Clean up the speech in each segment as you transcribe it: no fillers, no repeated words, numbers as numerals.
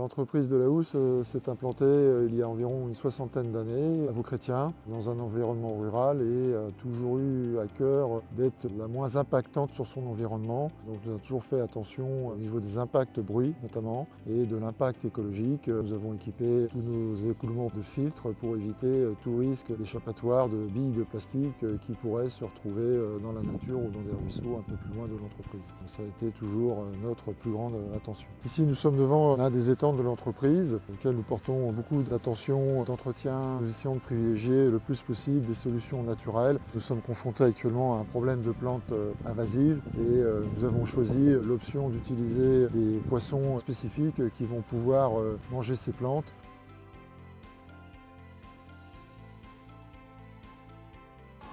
L'entreprise de la Housse s'est implantée il y a environ une soixantaine d'années à Vauchrétien, dans un environnement rural, et a toujours eu à cœur d'être la moins impactante sur son environnement. Donc nous avons toujours fait attention au niveau des impacts bruit notamment et de l'impact écologique. Nous avons équipé tous nos écoulements de filtres pour éviter tout risque d'échappatoire de billes de plastique qui pourraient se retrouver dans la nature ou dans des ruisseaux un peu plus loin de l'entreprise. Ça a été toujours notre plus grande attention. Ici nous sommes devant l'un des étangs de l'entreprise, auquel nous portons beaucoup d'attention, d'entretien. Nous essayons de privilégier le plus possible des solutions naturelles. Nous sommes confrontés actuellement à un problème de plantes invasives et nous avons choisi l'option d'utiliser des poissons spécifiques qui vont pouvoir manger ces plantes.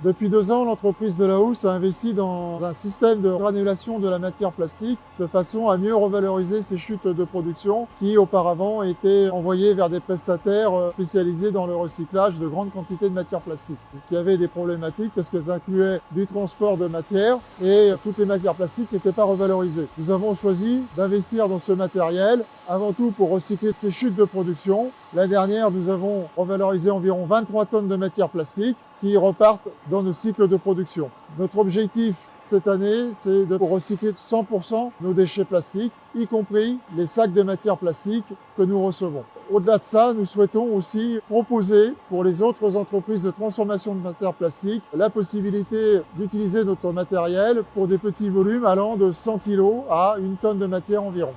Depuis 2 ans, l'entreprise de la Housse a investi dans un système de granulation de la matière plastique de façon à mieux revaloriser ces chutes de production qui auparavant étaient envoyées vers des prestataires spécialisés dans le recyclage de grandes quantités de matière plastique. Il y avait des problématiques parce que ça incluait du transport de matière et toutes les matières plastiques n'étaient pas revalorisées. Nous avons choisi d'investir dans ce matériel avant tout pour recycler ces chutes de production. L'année dernière, nous avons revalorisé environ 23 tonnes de matière plastique qui repartent dans nos cycles de production. Notre objectif cette année, c'est de recycler 100% nos déchets plastiques, y compris les sacs de matière plastique que nous recevons. Au-delà de ça, nous souhaitons aussi proposer pour les autres entreprises de transformation de matière plastique la possibilité d'utiliser notre matériel pour des petits volumes allant de 100 kg à 1 tonne de matière environ.